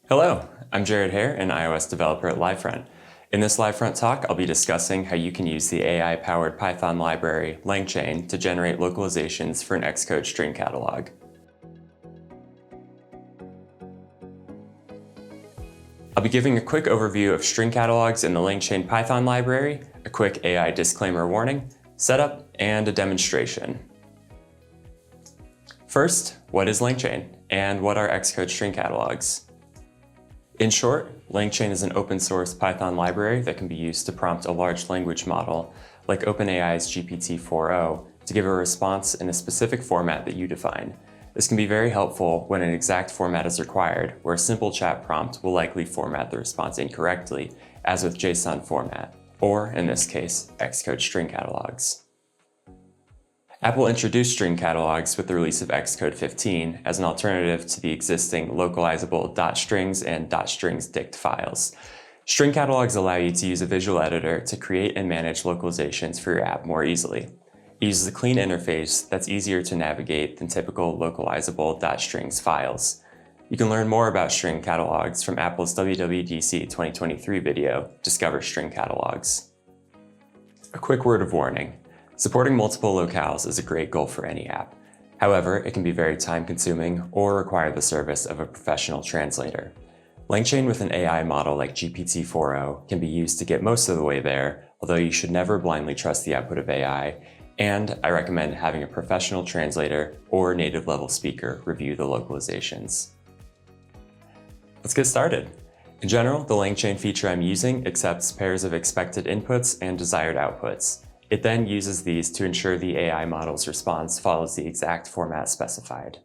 Hello, I'm Jared Hare, an iOS developer at Livefront. In this Livefront Talk, I'll be discussing how you can use the AI-powered Python library LangChain to generate localizations for an Xcode string catalog. I'll be giving a quick overview of string catalogs in the LangChain Python library, a quick AI disclaimer warning, setup, and a demonstration. First, what is LangChain, and what are Xcode string catalogs? In short, LangChain is an open-source Python library that can be used to prompt a large language model, like OpenAI's GPT-4o, to give a response in a specific format that you define. This can be very helpful when an exact format is required, where a simple chat prompt will likely format the response incorrectly, as with JSON format, or, in this case, Xcode string catalogs. Apple introduced string catalogs with the release of Xcode 15 as an alternative to the existing localizable .strings and .strings dict files. String catalogs allow you to use a visual editor to create and manage localizations for your app more easily. It uses a clean interface that's easier to navigate than typical localizable .strings files. You can learn more about string catalogs from Apple's WWDC 2023 video, Discover String Catalogs. A quick word of warning. Supporting multiple locales is a great goal for any app. However, it can be very time-consuming or require the service of a professional translator. LangChain with an AI model like GPT-4o can be used to get most of the way there, although you should never blindly trust the output of AI, and I recommend having a professional translator or native-level speaker review the localizations. Let's get started. In general, the LangChain feature I'm using accepts pairs of expected inputs and desired outputs. It then uses these to ensure the AI model's response follows the exact format specified.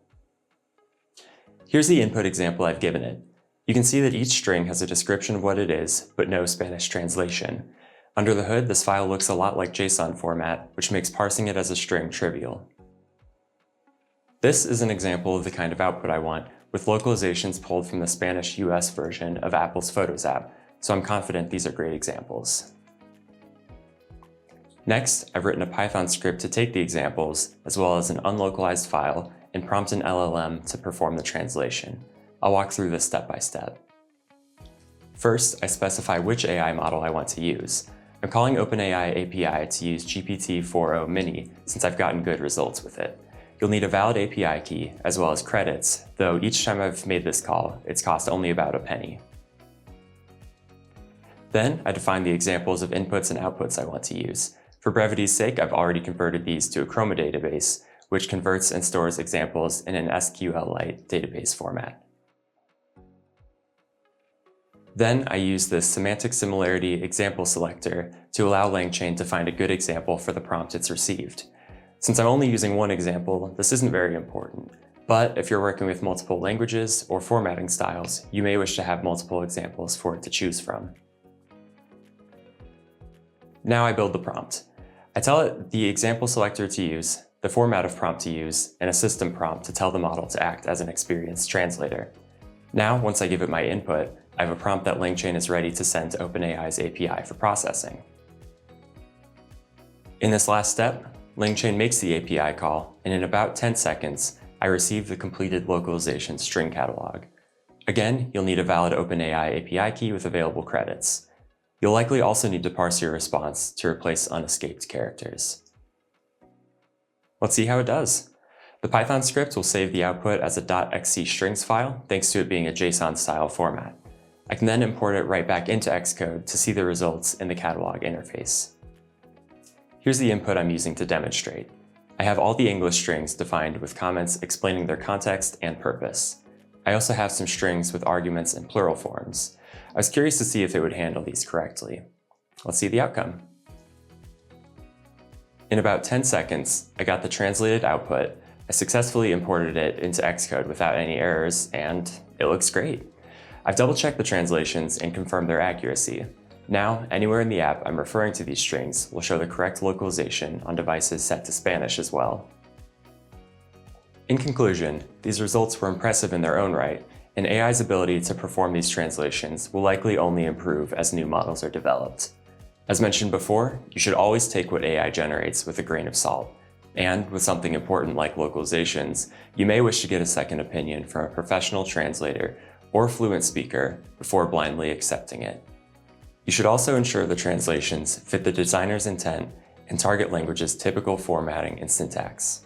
Here's the input example I've given it. You can see that each string has a description of what it is, but no Spanish translation. Under the hood, this file looks a lot like JSON format, which makes parsing it as a string trivial. This is an example of the kind of output I want, with localizations pulled from the Spanish US version of Apple's Photos app, so I'm confident these are great examples. Next, I've written a Python script to take the examples, as well as an unlocalized file, and prompt an LLM to perform the translation. I'll walk through this step by step. First, I specify which AI model I want to use. I'm calling OpenAI API to use GPT-4o Mini, since I've gotten good results with it. You'll need a valid API key, as well as credits, though each time I've made this call, it's cost only about a penny. Then, I define the examples of inputs and outputs I want to use. For brevity's sake, I've already converted these to a Chroma database, which converts and stores examples in an SQLite database format. Then I use the semantic similarity example selector to allow LangChain to find a good example for the prompt it's received. Since I'm only using one example, this isn't very important, but if you're working with multiple languages or formatting styles, you may wish to have multiple examples for it to choose from. Now I build the prompt. I tell it the example selector to use, the format of prompt to use, and a system prompt to tell the model to act as an experienced translator. Now, once I give it my input, I have a prompt that LangChain is ready to send to OpenAI's API for processing. In this last step, LangChain makes the API call, and in about 10 seconds, I receive the completed localization string catalog. Again, you'll need a valid OpenAI API key with available credits. You'll likely also need to parse your response to replace unescaped characters. Let's see how it does. The Python script will save the output as a .xc strings file, thanks to it being a JSON-style format. I can then import it right back into Xcode to see the results in the catalog interface. Here's the input I'm using to demonstrate. I have all the English strings defined with comments explaining their context and purpose. I also have some strings with arguments in plural forms. I was curious to see if it would handle these correctly. Let's see the outcome. In about 10 seconds, I got the translated output, I successfully imported it into Xcode without any errors, and it looks great. I've double-checked the translations and confirmed their accuracy. Now, anywhere in the app I'm referring to these strings will show the correct localization on devices set to Spanish as well. In conclusion, these results were impressive in their own right, and AI's ability to perform these translations will likely only improve as new models are developed. As mentioned before, you should always take what AI generates with a grain of salt. And with something important like localizations, you may wish to get a second opinion from a professional translator or fluent speaker before blindly accepting it. You should also ensure the translations fit the designer's intent and target language's typical formatting and syntax.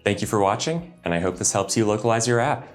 Thank you for watching, and I hope this helps you localize your app.